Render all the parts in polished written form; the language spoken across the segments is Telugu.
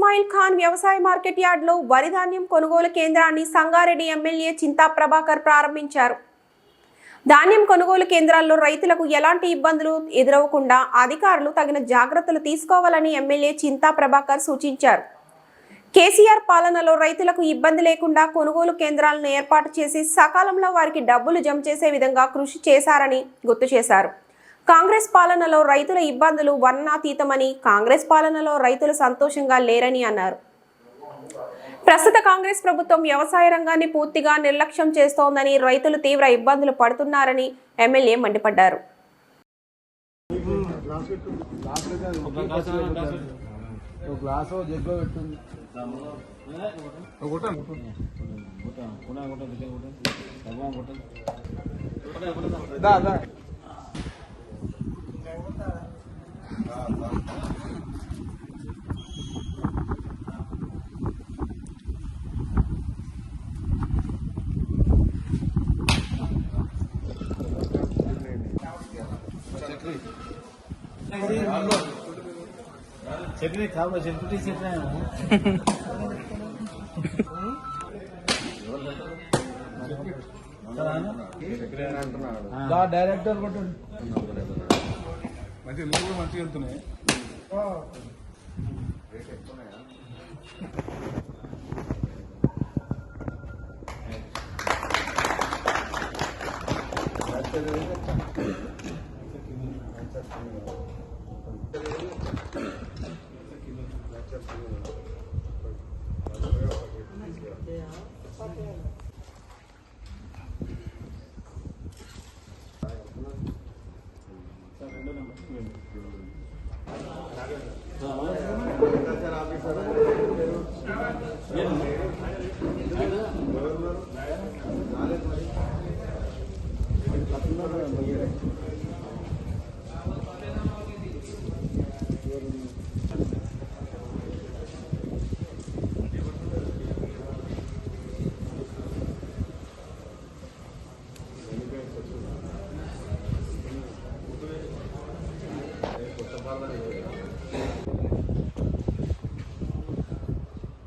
ఇస్మాయిల్ ఖాన్ వ్యవసాయ మార్కెట్ యార్డ్లో వరి ధాన్యం కొనుగోలు కేంద్రాన్ని సంగారెడ్డి ఎమ్మెల్యే చింతా ప్రభాకర్ ప్రారంభించారు. ధాన్యం కొనుగోలు కేంద్రాల్లో రైతులకు ఎలాంటి ఇబ్బందులు ఎదురవకుండా అధికారులు తగిన జాగ్రత్తలు తీసుకోవాలని ఎమ్మెల్యే చింతా ప్రభాకర్ సూచించారు. కేసీఆర్ పాలనలో రైతులకు ఇబ్బంది లేకుండా కొనుగోలు కేంద్రాలను ఏర్పాటు చేసి సకాలంలో వారికి డబ్బులు జమ చేసే విధంగా కృషి చేశారని గుర్తు చేశారు. కాంగ్రెస్ పాలనలో రైతుల ఇబ్బందులు వర్ణాతీతమని, కాంగ్రెస్ పాలనలో రైతులు సంతోషంగా లేరని అన్నారు. ప్రస్తుత కాంగ్రెస్ ప్రభుత్వం వ్యవసాయ రంగాన్ని పూర్తిగా నిర్లక్ష్యం చేస్తోందని, రైతులు తీవ్ర ఇబ్బందులు పడుతున్నారని ఎమ్మెల్యే మండిపడ్డారు. चटनी खाओ चटनी चटनी డైరెక్టర్ మంచి నువ్వు మంచిగా వెళ్తున్నాయి.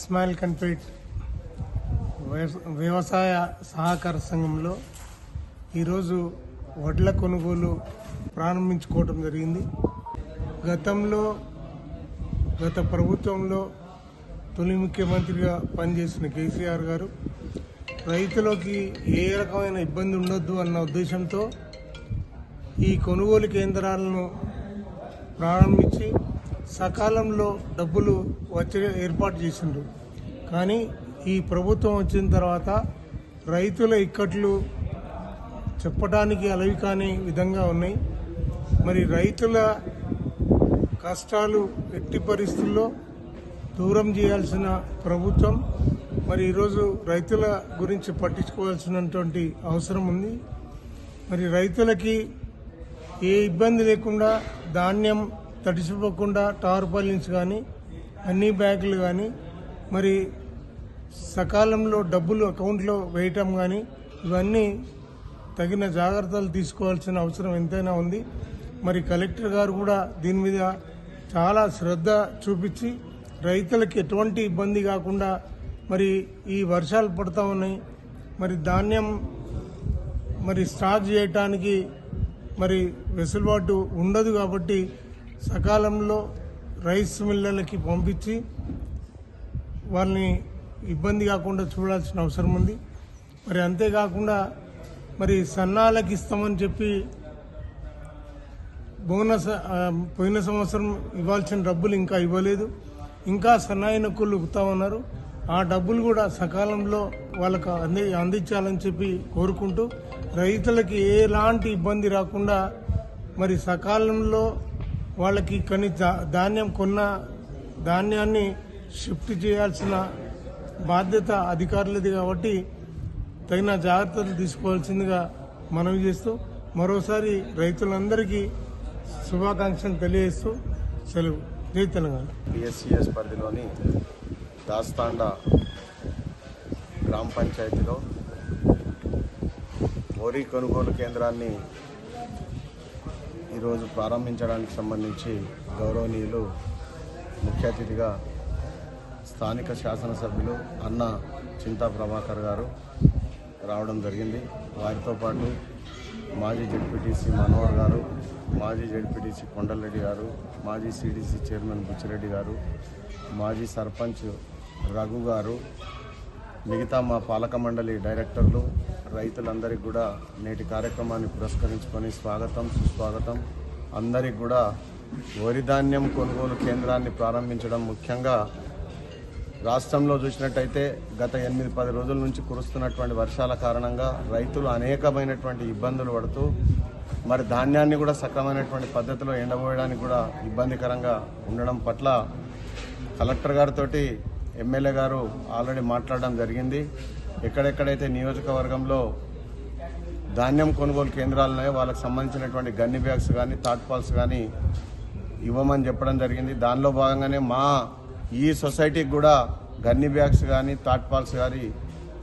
ఇస్మాయిల్ ఖాన్పేట్ వ్యవసాయ సహకార సంఘంలో ఈరోజు వడ్ల కొనుగోలు ప్రారంభించుకోవడం జరిగింది. గత ప్రభుత్వంలో తొలి ముఖ్యమంత్రిగా పనిచేసిన కేసీఆర్ గారు రైతులకి ఏ రకమైన ఇబ్బంది ఉండొద్దు అన్న ఉద్దేశంతో ఈ కొనుగోలు కేంద్రాలను ప్రారంభించి సకాలంలో డబ్బులు వచ్చే ఏర్పాటు చేసిండ్రు. కానీ ఈ ప్రభుత్వం వచ్చిన తర్వాత రైతుల ఇక్కట్లు చెప్పడానికి అలవి కాని విధంగా ఉన్నాయి. మరి రైతుల కష్టాలు ఎట్టి పరిస్థితుల్లో దూరం చేయాల్సిన ప్రభుత్వం మరి ఈరోజు రైతుల గురించి పట్టించుకోవాల్సినటువంటి అవసరం ఉంది. మరి రైతులకి ఏ ఇబ్బంది లేకుండా ధాన్యం తడిసిపోకుండా టార్పాలిన్స్ కానీ అన్ని బ్యాగులు కానీ మరి సకాలంలో డబ్బులు అకౌంట్లో వేయటం కానీ ఇవన్నీ తగిన జాగ్రత్తలు తీసుకోవాల్సిన అవసరం ఎంతైనా ఉంది. మరి కలెక్టర్ గారు కూడా దీని మీద చాలా శ్రద్ధ చూపించి రైతులకి ఎటువంటి ఇబ్బంది కాకుండా మరి ఈ వర్షాలు పడుతూ ఉన్నాయి, మరి ధాన్యం మరి స్టాక్ చేయటానికి మరి వెసులుబాటు ఉండదు కాబట్టి సకాలంలో రైస్ మిల్లర్లకి పంపించి వాళ్ళని ఇబ్బంది కాకుండా చూడాల్సిన అవసరం ఉంది. మరి అంతేకాకుండా మరి సన్నాలకు ఇస్తామని చెప్పి బోనస్ పోయిన సంవత్సరం ఇవ్వాల్సిన డబ్బులు ఇంకా ఇవ్వలేదు. ఇంకా సన్నాయి నొక్కులు ఉన్నారు. ఆ డబ్బులు కూడా సకాలంలో వాళ్ళకు అందించాలని చెప్పి కోరుకుంటూ రైతులకి ఎలాంటి ఇబ్బంది రాకుండా మరి సకాలంలో వాళ్ళకి ధాన్యం కొన్న ధాన్యాన్ని షిఫ్ట్ చేయాల్సిన బాధ్యత అధికారులది కాబట్టి తగిన జాగ్రత్తలు తీసుకోవాల్సిందిగా మనవి చేస్తూ మరోసారి రైతులందరికీ శుభాకాంక్షలు తెలియజేస్తూ సెలవు. జై తెలంగాణ. పిఎస్సిఎస్ పరిధిలోని దాస్తాండా గ్రామ పంచాయతీలో వరి కొనుగోలు కేంద్రాన్ని ఈరోజు ప్రారంభించడానికి సంబంధించి గౌరవనీయులు ముఖ్య అతిథిగా స్థానిక శాసనసభ్యులు అన్న చింతా ప్రభాకర్ గారు రావడం జరిగింది. వారితో పాటు మాజీ జెడ్పీటీసీ మనోహర్ గారు, మాజీ జెడ్పీటీసీ కొండలరెడ్డి గారు, మాజీ సిడిసి చైర్మన్ బుచ్చిరెడ్డి గారు, మాజీ సర్పంచ్ రఘు గారు, మిగతా మా పాలక మండలి డైరెక్టర్లు, రైతులందరికీ కూడా నేటి కార్యక్రమాన్ని పురస్కరించుకొని స్వాగతం సుస్వాగతం. అందరికీ కూడా వరి ధాన్యం కొనుగోలు కేంద్రాన్ని ప్రారంభించడం ముఖ్యంగా రాష్ట్రంలో చూసినట్టయితే గత 8-10 రోజుల నుంచి కురుస్తున్నటువంటి వర్షాల కారణంగా రైతులు అనేకమైనటువంటి ఇబ్బందులు పడుతూ మరి ధాన్యాన్ని కూడా సక్రమైనటువంటి పద్ధతిలో ఎండబోయడానికి కూడా ఇబ్బందికరంగా ఉండడం పట్ల కలెక్టర్ గారితో ఎమ్మెల్యే గారు ఆల్రెడీ మాట్లాడడం జరిగింది. ఎక్కడెక్కడైతే నియోజకవర్గంలో ధాన్యం కొనుగోలు కేంద్రాలు ఉన్నాయో వాళ్ళకి సంబంధించినటువంటి గన్ని బ్యాగ్స్ కానీ తాట్పాల్స్ కానీ ఇవ్వమని చెప్పడం జరిగింది. దానిలో భాగంగానే మా ఈ సొసైటీకి కూడా గన్ని బ్యాగ్స్ కానీ తాట్పాల్స్ కానీ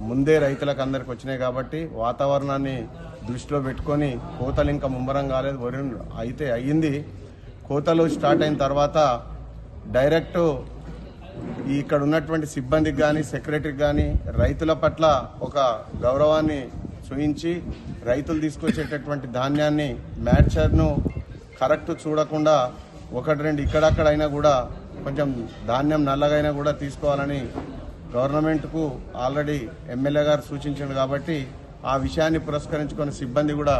ముందే రైతులకు అందరికి వచ్చినాయి కాబట్టి వాతావరణాన్ని దృష్టిలో పెట్టుకొని కోతలు ఇంకా ముమ్మరం కాలేదు. వరి అయితే అయ్యింది. కోతలు స్టార్ట్ అయిన తర్వాత డైరెక్ట్ ఇక్కడ ఉన్నటువంటి సిబ్బందికి కానీ సెక్రటరీకి కానీ రైతుల పట్ల ఒక గౌరవాన్ని చూయించి రైతులు తీసుకొచ్చేటటువంటి ధాన్యాన్ని మ్యాచర్ను కరెక్ట్ చూడకుండా 1-2 ఇక్కడక్కడ అయినా కూడా కొంచెం ధాన్యం నల్లగైనా కూడా తీసుకోవాలని గవర్నమెంట్కు ఆల్రెడీ ఎమ్మెల్యే గారు సూచించారు కాబట్టి ఆ విషయాన్ని పురస్కరించుకొని సిబ్బంది కూడా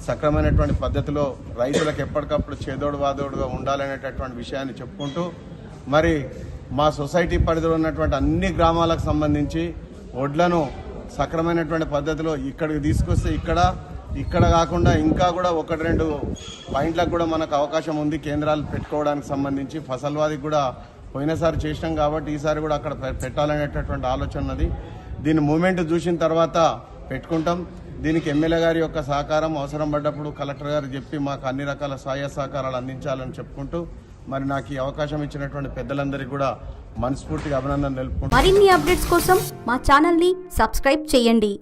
సక్రమైనటువంటి పద్ధతిలో రైతులకు ఎప్పటికప్పుడు చేదోడు వాదోడుగా ఉండాలనేటటువంటి విషయాన్ని చెప్పుకుంటూ మరి మా సొసైటీ పరిధిలో ఉన్నటువంటి అన్ని గ్రామాలకు సంబంధించి వడ్లను సక్రమైనటువంటి పద్ధతిలో ఇక్కడికి తీసుకొస్తే ఇక్కడ కాకుండా ఇంకా కూడా 1-2 పాయింట్లకు కూడా మనకు అవకాశం ఉంది కేంద్రాలు పెట్టుకోవడానికి సంబంధించి. ఫసల్వాదికి కూడా పోయినసారి చేసినాం కాబట్టి ఈసారి కూడా అక్కడ పెట్టాలనేటటువంటి ఆలోచన ఉన్నది. దీని మూమెంట్ చూసిన తర్వాత పెట్టుకుంటాం. దీనికి ఎమ్మెల్యే గారి యొక్క సహకారం అవసరం పడ్డప్పుడు కలెక్టర్ గారు చెప్పి మాకు అన్ని రకాల సహాయ సహకారాలు అందించాలని చెప్పుకుంటూ మరి నాకు ఈ అవకాశం ఇచ్చినటువంటి పెద్దలందరికీ కూడా మనస్ఫూర్తిగా అభినందనలు తెలుపుకుంటున్నాను. మరిన్ని అప్డేట్స్ కోసం మా ఛానల్ని సబ్స్క్రైబ్ చేయండి.